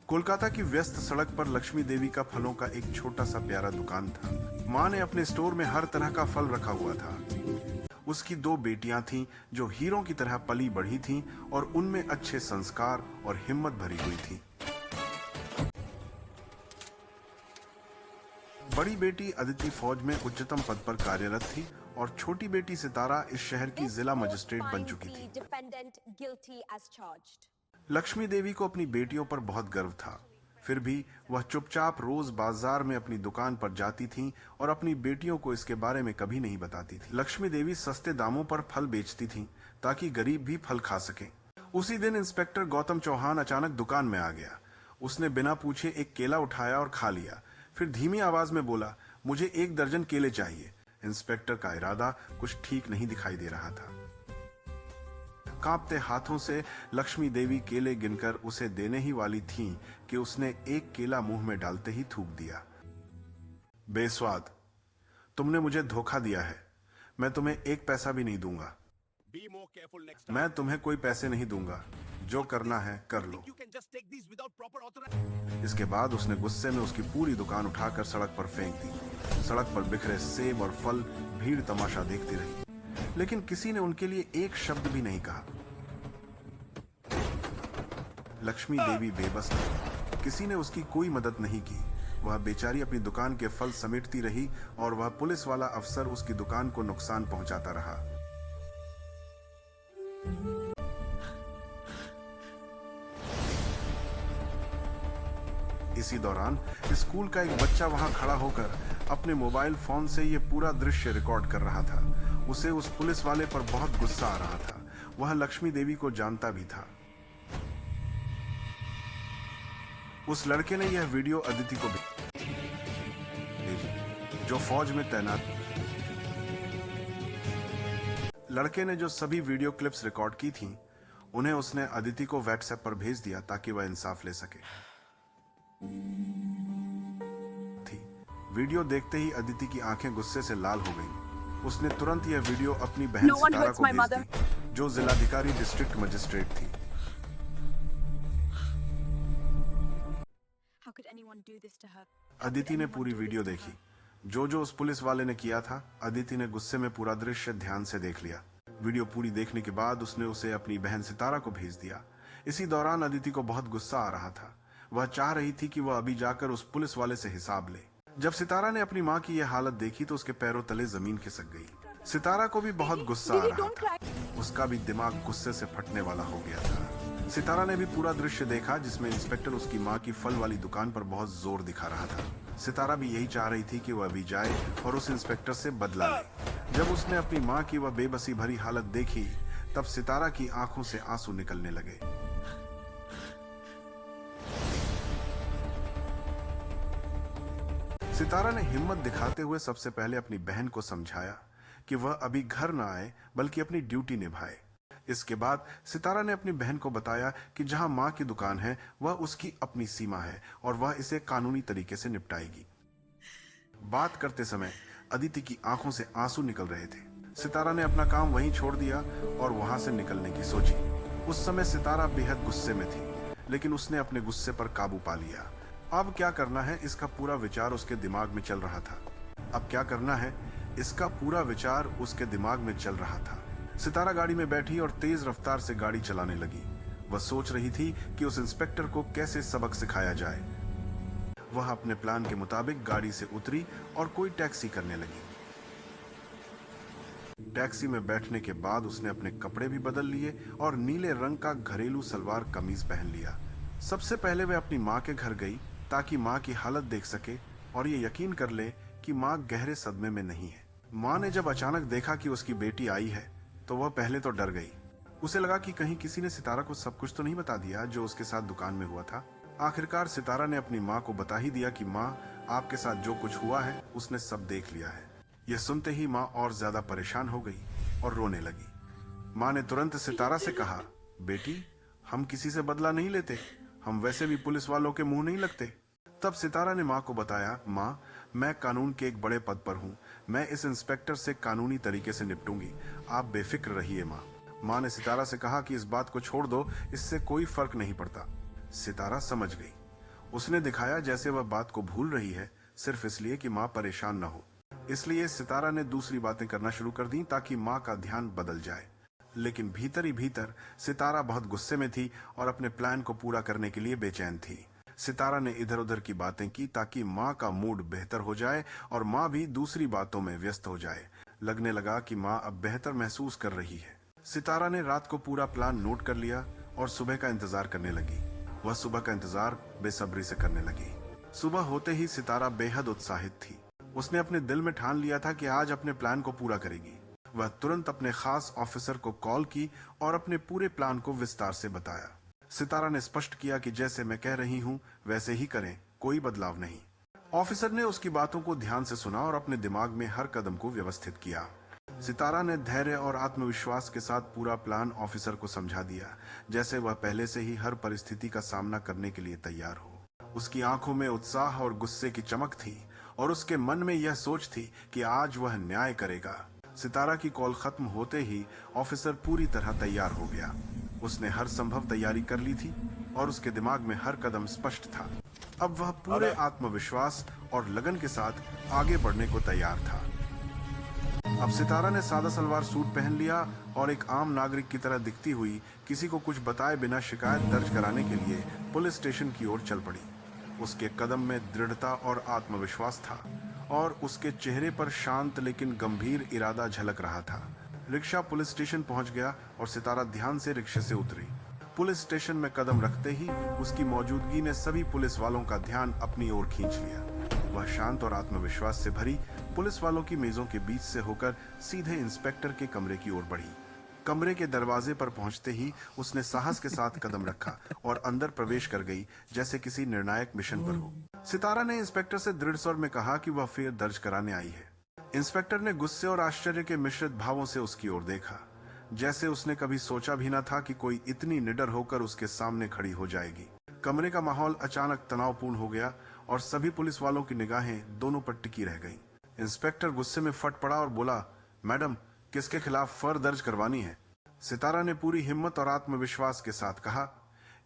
कोलकाता की व्यस्त सड़क पर लक्ष्मी देवी का फलों का एक छोटा सा प्यारा दुकान था। माँ ने अपने स्टोर में हर तरह का फल रखा हुआ था। उसकी दो बेटियां थीं जो हीरों की तरह पली बढ़ी थीं और उनमें अच्छे संस्कार और हिम्मत भरी हुई थी। बड़ी बेटी अदिति फौज में उच्चतम पद पर कार्यरत थी और छोटी बेटी सितारा इस शहर की जिला मजिस्ट्रेट बन चुकी थी। लक्ष्मी देवी को अपनी बेटियों पर बहुत गर्व था। फिर भी वह चुपचाप रोज बाजार में अपनी दुकान पर जाती थीं और अपनी बेटियों को इसके बारे में कभी नहीं बताती थी। लक्ष्मी देवी सस्ते दामों पर फल बेचती थीं ताकि गरीब भी फल खा सकें। उसी दिन इंस्पेक्टर गौतम चौहान अचानक दुकान में आ गया। उसने बिना पूछे एक केला उठाया और खा लिया। फिर धीमी आवाज में बोला, मुझे 1 दर्जन केले चाहिए। इंस्पेक्टर का इरादा कुछ ठीक नहीं दिखाई दे रहा था। कांपते हाथों से लक्ष्मी देवी केले गिनकर उसे देने ही वाली थीं कि उसने एक केला मुंह में डालते ही थूक दिया। बेस्वाद, तुमने मुझे धोखा दिया है। मैं तुम्हें 1 पैसा भी नहीं दूंगा। मैं तुम्हें कोई पैसे नहीं दूंगा। जो करना है कर लो। इसके बाद उसने गुस्से में उसकी पूरी दुकान उठाकर सड़क पर फेंक दी। सड़क पर बिखरे सेब और फल भीड़ तमाशा देखती रही, लेकिन किसी ने उनके लिए एक शब्द भी नहीं कहा। लक्ष्मी देवी बेबस थी। किसी ने उसकी कोई मदद नहीं की। वह बेचारी अपनी दुकान के फल समेटती रही और वह पुलिस वाला अफसर उसकी दुकान को नुकसान पहुंचाता रहा। इसी दौरान स्कूल का एक बच्चा वहां खड़ा होकर अपने मोबाइल फोन से यह पूरा दृश्य रिकॉर्ड कर रहा था। उसे उस पुलिस वाले पर बहुत गुस्सा आ रहा था। वह लक्ष्मी देवी को जानता भी था। उस लड़के ने यह वीडियो अदिति को भेजी, जो फौज में तैनात थी। लड़के ने जो सभी वीडियो क्लिप्स रिकॉर्ड की थीं, उन्हें उसने अदिति को व्हाट्सएप पर भेज दिया ताकि वह इंसाफ ले सके। वीडियो देखते ही अदिति की आंखें गुस्से से लाल हो गईं। उसने तुरंत यह वीडियो अपनी बहन सितारा को भेज दी, जो जिलाधिकारी डिस्ट्रिक्ट मजिस्ट्रेट थी। अदिति ने पूरी वीडियो देखी। जो उस पुलिस वाले ने किया था, अदिति ने गुस्से में पूरा दृश्य ध्यान से देख लिया। वीडियो पूरी देखने के बाद उसने उसे अपनी बहन सितारा को भेज दिया। इसी दौरान अदिति को बहुत गुस्सा आ रहा था। वह चाह रही थी कि वह अभी जाकर उस पुलिस वाले से हिसाब ले। जब सितारा ने अपनी माँ की यह हालत देखी तो उसके पैरों तले जमीन खिसक गई। सितारा को भी बहुत गुस्सा आ रहा था। उसका भी दिमाग गुस्से से फटने वाला हो गया था। सितारा ने भी पूरा दृश्य देखा जिसमें इंस्पेक्टर उसकी माँ की फल वाली दुकान पर बहुत जोर दिखा रहा था। सितारा भी यही चाह रही थी कि वह अभी जाए और उस इंस्पेक्टर से बदला ले। जब उसने अपनी माँ की वह बेबसी भरी हालत देखी, तब सितारा की आंखों से आंसू निकलने लगे। सितारा ने हिम्मत दिखाते हुए सबसे पहले अपनी बहन को समझाया कि वह अभी घर न आए बल्कि अपनी ड्यूटी निभाए। इसके बाद सितारा ने अपनी बहन को बताया कि जहां मां की दुकान है वह उसकी अपनी सीमा है और वह इसे कानूनी तरीके से निपटाएगी। बात करते समय अदिति की आंखों से आंसू निकल रहे थे। सितारा ने अपना काम वहीं छोड़ दिया और वहां से निकलने की सोची। उस समय सितारा बेहद गुस्से में थी, लेकिन उसने अपने गुस्से पर काबू पा लिया। अब क्या करना है इसका पूरा विचार उसके दिमाग में चल रहा था। अब क्या करना है इसका पूरा विचार उसके दिमाग में चल रहा था। सितारा गाड़ी में बैठी और तेज रफ्तार से गाड़ी चलाने लगी। वह सोच रही थी कि उस इंस्पेक्टर को कैसे सबक सिखाया जाए। वह अपने प्लान के मुताबिक गाड़ी से उतरी और कोई टैक्सी करने लगी। टैक्सी में बैठने के बाद उसने अपने कपड़े भी बदल लिए और नीले रंग का घरेलू सलवार कमीज पहन लिया। सबसे पहले वह अपनी माँ के घर गई ताकि माँ की हालत देख सके और ये यकीन कर ले कि माँ गहरे सदमे में नहीं है। माँ ने जब अचानक देखा कि उसकी बेटी आई है तो वह पहले तो डर गई। उसे लगा कि कहीं किसी ने सितारा को सब कुछ तो नहीं बता दिया जो उसके साथ दुकान में हुआ था। आखिरकार सितारा ने अपनी माँ को बता ही दिया कि माँ, आपके साथ जो कुछ हुआ है उसने सब देख लिया है। यह सुनते ही माँ और ज्यादा परेशान हो गई और रोने लगी। माँ ने तुरंत सितारा से कहा, बेटी, हम किसी से बदला नहीं लेते, हम वैसे भी पुलिस वालों के मुंह नहीं लगते। तब सितारा ने माँ को बताया, माँ, मैं कानून के एक बड़े पद पर हूँ। मैं इस इंस्पेक्टर से कानूनी तरीके से निपटूंगी। आप बेफिक्र रहिए माँ। माँ ने सितारा से कहा कि इस बात को छोड़ दो, इससे कोई फर्क नहीं पड़ता। सितारा समझ गई। उसने दिखाया जैसे वह बात को भूल रही है, सिर्फ इसलिए कि माँ परेशान न हो। इसलिए सितारा ने दूसरी बातें करना शुरू कर दी ताकि माँ का ध्यान बदल जाए। लेकिन भीतर ही भीतर सितारा बहुत गुस्से में थी और अपने प्लान को पूरा करने के लिए बेचैन थी। सितारा ने इधर उधर की बातें की ताकि माँ का मूड बेहतर हो जाए और माँ भी दूसरी बातों में व्यस्त हो जाए। लगने लगा कि माँ अब बेहतर महसूस कर रही है। सितारा ने रात को पूरा प्लान नोट कर लिया और सुबह का इंतजार करने लगी। वह सुबह का इंतजार बेसब्री से करने लगी। सुबह होते ही सितारा बेहद उत्साहित थी। उसने अपने दिल में ठान लिया था कि आज अपने प्लान को पूरा करेगी। वह तुरंत अपने खास ऑफिसर को कॉल की और अपने पूरे प्लान को विस्तार से बताया। सितारा ने स्पष्ट किया कि जैसे मैं कह रही हूँ वैसे ही करें, कोई बदलाव नहीं। ऑफिसर ने उसकी बातों को ध्यान से सुना और अपने दिमाग में हर कदम को व्यवस्थित किया। सितारा ने धैर्य और आत्मविश्वास के साथ पूरा प्लान ऑफिसर को समझा दिया, जैसे वह पहले से ही हर परिस्थिति का सामना करने के लिए तैयार हो। उसकी आंखों में उत्साह और गुस्से की चमक थी और उसके मन में यह सोच थी कि आज वह न्याय करेगा। सितारा की कॉल खत्म होते ही ऑफिसर पूरी तरह तैयार हो गया। उसने हर संभव तैयारी कर ली थी और उसके दिमाग में हर कदम स्पष्ट था। अब वह पूरे आत्मविश्वास और लगन के साथ आगे बढ़ने को तैयार था। अब सितारा ने सादा सलवार सूट पहन लिया और एक आम नागरिक की तरह दिखती हुई किसी को कुछ बताए बिना शिकायत दर्ज कराने के लिए पुलिस स्टेशन की ओर चल पड़ी। उसके कदम में दृढ़ता और आत्मविश्वास था और उसके चेहरे पर शांत लेकिन गंभीर इरादा झलक रहा था। रिक्शा पुलिस स्टेशन पहुंच गया और सितारा ध्यान से रिक्शे से उतरी। पुलिस स्टेशन में कदम रखते ही उसकी मौजूदगी ने सभी पुलिस वालों का ध्यान अपनी ओर खींच लिया। वह शांत और आत्मविश्वास से भरी पुलिस वालों की मेजों के बीच से होकर सीधे इंस्पेक्टर के कमरे की ओर बढ़ी। कमरे के दरवाजे पर पहुंचते ही उसने साहस के साथ कदम रखा और अंदर प्रवेश कर गई जैसे किसी निर्णायक मिशन पर हो। सितारा ने इंस्पेक्टर से दृढ़ स्वर में कहा कि वह फेर दर्ज कराने आई है। इंस्पेक्टर ने गुस्से और आश्चर्य के मिश्रित भावों से उसकी ओर देखा, जैसे उसने कभी सोचा भी न था कि कोई इतनी निडर होकर उसके सामने खड़ी हो जाएगी। कमरे का माहौल अचानक तनावपूर्ण हो गया और सभी पुलिस वालों की निगाहें दोनों पर टिकी रह गईं। इंस्पेक्टर गुस्से में फट पड़ा और बोला, मैडम, किसके खिलाफ फर दर्ज करवानी है? सितारा ने पूरी हिम्मत और आत्मविश्वास के साथ कहा,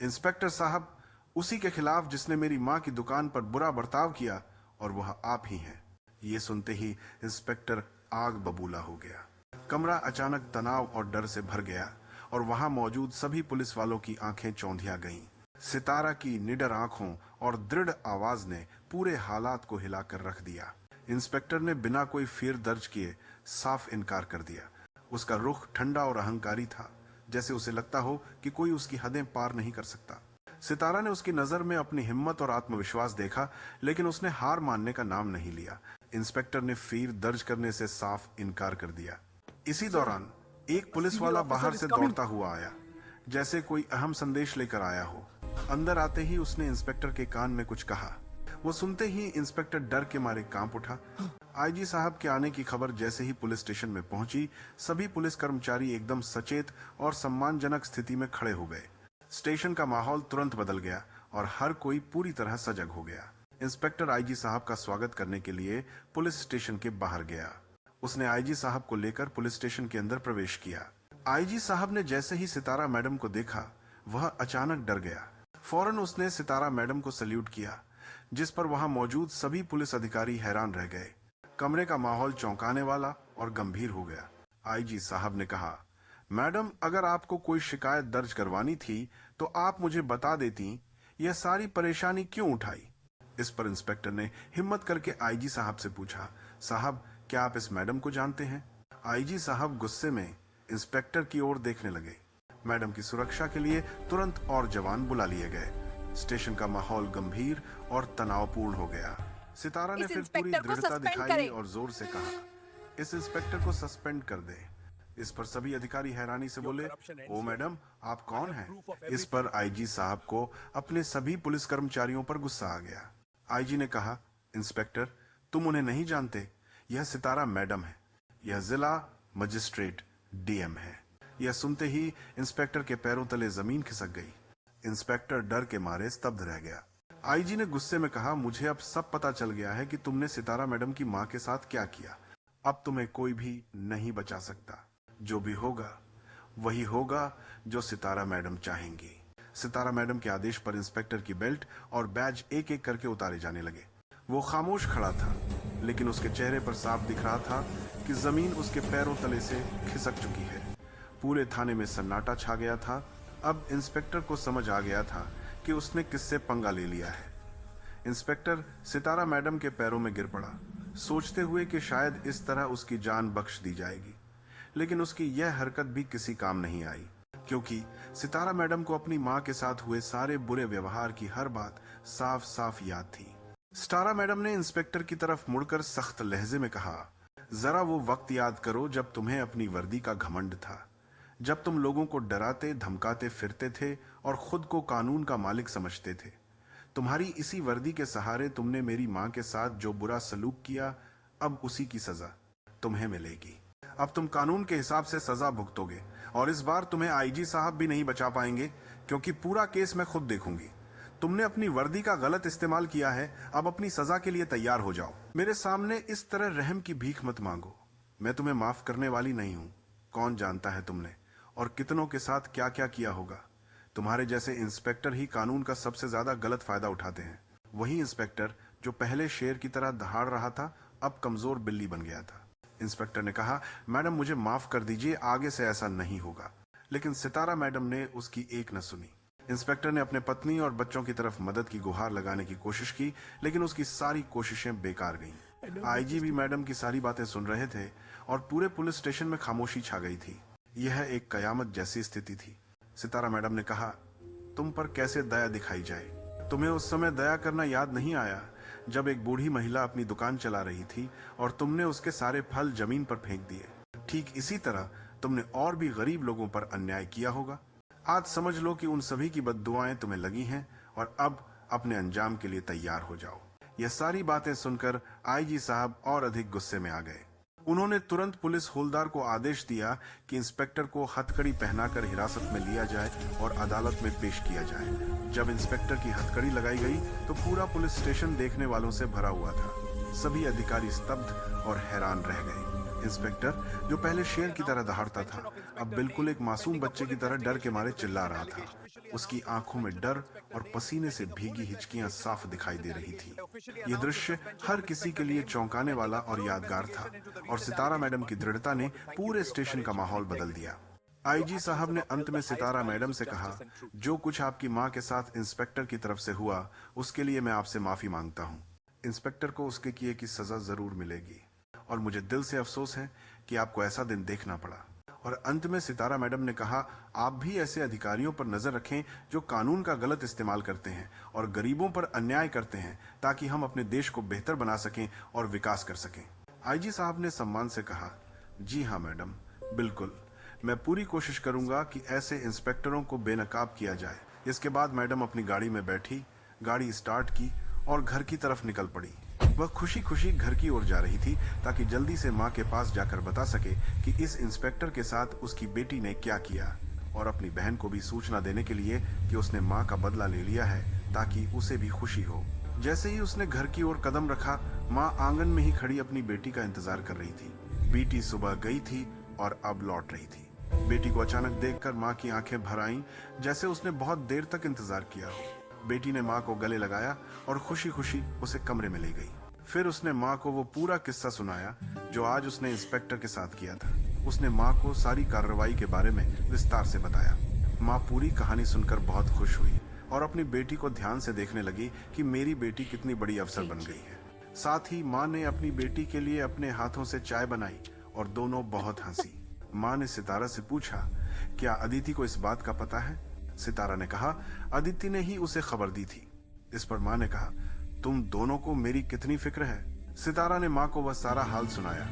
इंस्पेक्टर साहब, उसी के खिलाफ जिसने मेरी माँ की दुकान पर बुरा बर्ताव किया, और वह आप ही हैं। ये सुनते ही इंस्पेक्टर आग बबूला हो गया। कमरा अचानक तनाव और डर से भर गया और वहां मौजूद सभी पुलिस वालों की आंखें चौंधिया गईं। सितारा की निडर आंखों और दृढ़ आवाज ने पूरे हालात को हिलाकर रख दिया। इंस्पेक्टर ने बिना कोई फेर दर्ज किए साफ इनकार कर दिया। उसका रुख ठंडा और अहंकारी था, जैसे उसे लगता हो कि कोई उसकी हदें पार नहीं कर सकता। सितारा ने उसकी नजर में अपनी हिम्मत और आत्मविश्वास देखा, लेकिन उसने हार मानने का नाम नहीं लिया। इंस्पेक्टर ने फेर दर्ज करने से साफ इनकार कर दिया। इसी दौरान एक पुलिस वाला बाहर से दौड़ता हुआ आया, जैसे कोई अहम संदेश लेकर आया हो। अंदर आते ही उसने इंस्पेक्टर के कान में कुछ कहा। वो सुनते ही इंस्पेक्टर डर के मारे कांप उठा। आईजी साहब के आने की खबर जैसे ही पुलिस स्टेशन में पहुंची, सभी पुलिस कर्मचारी एकदम सचेत और सम्मानजनक स्थिति में खड़े हो गए। स्टेशन का माहौल तुरंत बदल गया और हर कोई पूरी तरह सजग हो गया। इंस्पेक्टर आईजी साहब का स्वागत करने के लिए पुलिस स्टेशन के बाहर गया। उसने आईजी साहब को लेकर पुलिस स्टेशन के अंदर प्रवेश किया। आईजी साहब ने जैसे ही सितारा मैडम को देखा, वह अचानक डर गया। फौरन उसने सितारा मैडम को सल्यूट किया, जिस पर वहां मौजूद सभी पुलिस अधिकारी हैरान रह गए। कमरे का माहौल चौंकाने वाला और गंभीर हो गया। आईजी साहब ने कहा, मैडम, अगर आपको कोई शिकायत दर्ज करवानी थी तो आप मुझे बता देती, यह सारी परेशानी क्यों उठाई? इस पर इंस्पेक्टर ने हिम्मत करके आईजी साहब से पूछा, साहब, क्या आप इस मैडम को जानते हैं? आईजी साहब गुस्से में इंस्पेक्टर की ओर देखने लगे। मैडम की सुरक्षा के लिए तुरंत और जवान बुला लिए गए। स्टेशन का माहौल गंभीर और तनावपूर्ण हो गया। सितारा ने फिर पूरी दृढ़ता दिखाई और जोर से कहा, इस इंस्पेक्टर को सस्पेंड कर दे। इस पर सभी अधिकारी हैरानी से बोले, ओ मैडम, आप कौन हैं? इस पर आईजी साहब को अपने सभी पुलिस कर्मचारियों पर गुस्सा आ गया। आईजी ने कहा, इंस्पेक्टर, तुम उन्हें नहीं जानते। यह सितारा मैडम है। यह जिला मजिस्ट्रेट डीएम है। यह सुनते ही इंस्पेक्टर के पैरों तले जमीन खिसक गई। इंस्पेक्टर डर के मारे स्तब्ध रह गया। आईजी ने गुस्से में कहा, मुझे अब सब पता चल गया है कि तुमने सितारा मैडम की मां के साथ क्या किया। अब तुम्हें कोई भी नहीं बचा सकता। जो भी होगा वही होगा जो सितारा मैडम चाहेंगी। सितारा मैडम के आदेश पर इंस्पेक्टर की बेल्ट और बैज एक एक करके उतारे जाने लगे। वो खामोश खड़ा था, लेकिन उसके चेहरे पर साफ दिख रहा था कि जमीन उसके पैरों तले से खिसक चुकी है। पूरे थाने में सन्नाटा छा गया था। अब इंस्पेक्टर को समझ आ गया था कि उसने किससे पंगा ले लिया है। इंस्पेक्टर सितारा मैडम के पैरों में गिर पड़ा, सोचते हुए कि शायद इस तरह उसकी जान बख्श दी जाएगी। लेकिन उसकी यह हरकत भी किसी काम नहीं आई, क्योंकि सितारा मैडम को अपनी मां के साथ हुए सारे बुरे व्यवहार की हर बात साफ साफ याद थी। सितारा मैडम ने इंस्पेक्टर की तरफ मुड़कर सख्त लहजे में कहा, जरा वो वक्त याद करो जब तुम्हें अपनी वर्दी का घमंड था, जब तुम लोगों को डराते धमकाते फिरते थे और खुद को कानून का मालिक समझते थे। तुम्हारी इसी वर्दी के सहारे तुमने मेरी मां के साथ जो बुरा सलूक किया, अब उसी की सजा तुम्हें मिलेगी। अब तुम कानून के हिसाब से सजा भुगतोगे और इस बार तुम्हें आईजी साहब भी नहीं बचा पाएंगे, क्योंकि पूरा केस मैं खुद देखूंगी। तुमने अपनी वर्दी का गलत इस्तेमाल किया है, अब अपनी सजा के लिए तैयार हो जाओ। मेरे सामने इस तरह रहम की भीख मत मांगो। मैं तुम्हें माफ करने वाली नहीं हूं। कौन जानता है तुमने और कितनों के साथ क्या क्या किया होगा। तुम्हारे जैसे इंस्पेक्टर ही कानून का सबसे ज्यादा गलत फायदा उठाते हैं। वही इंस्पेक्टर जो पहले शेर की तरह दहाड़ रहा था, अब कमजोर बिल्ली बन गया था। इंस्पेक्टर ने कहा, मैडम मुझे माफ कर दीजिए, आगे से ऐसा नहीं होगा। लेकिन सितारा मैडम ने उसकी एक न सुनी। इंस्पेक्टर ने अपने पत्नी और बच्चों की तरफ मदद की गुहार लगाने की कोशिश की, लेकिन उसकी सारी कोशिशें बेकार गईं। आईजी भी मैडम की सारी बातें सुन रहे थे और पूरे पुलिस स्टेशन में खामोशी छा गई थी। यह एक कयामत जैसी स्थिति थी। सितारा मैडम ने कहा, तुम पर कैसे दया दिखाई जाए। तुम्हें उस समय दया करना याद नहीं आया जब एक बूढ़ी महिला अपनी दुकान चला रही थी और तुमने उसके सारे फल जमीन पर फेंक दिए। ठीक इसी तरह तुमने और भी गरीब लोगों पर अन्याय किया होगा। आज समझ लो कि उन सभी की बद्दुआएं तुम्हें लगी हैं और अब अपने अंजाम के लिए तैयार हो जाओ। यह सारी बातें सुनकर आईजी साहब और अधिक गुस्से में आ गए। उन्होंने तुरंत पुलिस हवलदार को आदेश दिया कि इंस्पेक्टर को हथकड़ी पहनाकर हिरासत में लिया जाए और अदालत में पेश किया जाए। जब इंस्पेक्टर की हथकड़ी लगाई गई तो पूरा पुलिस स्टेशन देखने वालों से भरा हुआ था। सभी अधिकारी स्तब्ध और हैरान रह गए। इंस्पेक्टर, जो पहले शेर की तरह दहाड़ता था, अब बिल्कुल एक मासूम बच्चे की तरह डर के मारे चिल्ला रहा था। उसकी आंखों में डर और पसीने से भीगी हिचकियां साफ दिखाई दे रही थी। यह दृश्य हर किसी के लिए चौंकाने वाला और यादगार था और सितारा मैडम की दृढ़ता ने पूरे स्टेशन का माहौल बदल दिया। आईजी साहब ने अंत में सितारा मैडम से कहा, जो कुछ आपकी मां के साथ इंस्पेक्टर की तरफ से हुआ, उसके लिए मैं आपसे माफी मांगता हूं। इंस्पेक्टर को उसके किए की सजा जरूर मिलेगी और मुझे दिल से अफसोस है कि आपको ऐसा दिन देखना पड़ा। और अंत में सितारा मैडम ने कहा, आप भी ऐसे अधिकारियों पर नजर रखें जो कानून का गलत इस्तेमाल करते हैं और गरीबों पर अन्याय करते हैं, ताकि हम अपने देश को बेहतर बना सकें और विकास कर सकें। आईजी साहब ने सम्मान से कहा, जी हाँ मैडम, बिल्कुल, मैं पूरी कोशिश करूंगा कि ऐसे इंस्पेक्टरों को बेनकाब किया जाए। इसके बाद मैडम अपनी गाड़ी में बैठी, गाड़ी स्टार्ट की और घर की तरफ निकल पड़ी। वह खुशी खुशी घर की ओर जा रही थी ताकि जल्दी से मां के पास जाकर बता सके कि इस इंस्पेक्टर के साथ उसकी बेटी ने क्या किया, और अपनी बहन को भी सूचना देने के लिए कि उसने मां का बदला ले लिया है, ताकि उसे भी खुशी हो। जैसे ही उसने घर की ओर कदम रखा, मां आंगन में ही खड़ी अपनी बेटी का इंतजार कर रही थी। बेटी सुबह गई थी और अब लौट रही थी। बेटी को अचानक देखकर मां की आंखें भर आईं, जैसे उसने बहुत देर तक इंतजार किया हो। बेटी ने मां को गले लगाया और खुशी खुशी उसे कमरे में ले गई। फिर उसने मां को वो पूरा किस्सा सुनाया जो आज उसने इंस्पेक्टर के साथ किया था। उसने मां को सारी कार्रवाई के बारे में विस्तार से बताया। मां पूरी कहानी सुनकर बहुत खुश हुई और अपनी बेटी को ध्यान से देखने लगी कि मेरी बेटी कितनी बड़ी अफसर बन गई है। साथ ही मां ने अपनी बेटी के लिए अपने हाथों से चाय बनाई और दोनों बहुत हंसी। मां ने सितारा से पूछा, क्या अदिति को इस बात का पता है? सितारा ने कहा, अदिति ने ही उसे खबर दी थी। इस पर मां ने कहा, तुम दोनों को मेरी कितनी फिक्र है। सितारा ने मां को वह सारा हाल सुनाया।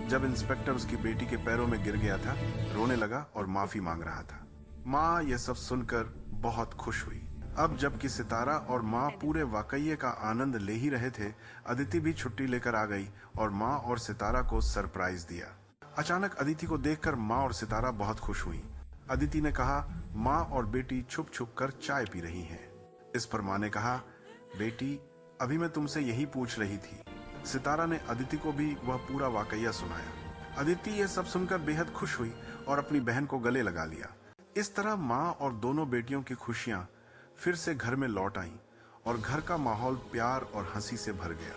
जब इंस्पेक्टर उसकी बेटी के पैरों में गिर गया था, रोने लगा और माफी मांग रहा था। मां यह सब सुनकर बहुत खुश हुई। अब जबकि सितारा और मां पूरे वाकये का आनंद ले ही रहे थे, अदिति भी छुट्टी लेकर आ गई और मां और सितारा को सरप्राइज दिया। अचानक अदिति को देखकर मां और सितारा बहुत खुश हुई। अदिति ने कहा, मां और बेटी छुप छुप कर चाय पी रही हैं। इस पर मां ने कहा, बेटी, अभी मैं तुमसे यही पूछ रही थी। सितारा ने अदिति को भी वह पूरा वाकया सुनाया। अदिति यह सब सुनकर बेहद खुश हुई और अपनी बहन को गले लगा लिया। इस तरह माँ और दोनों बेटियों की खुशियां फिर से घर में लौट आईं और घर का माहौल प्यार और हंसी से भर गया।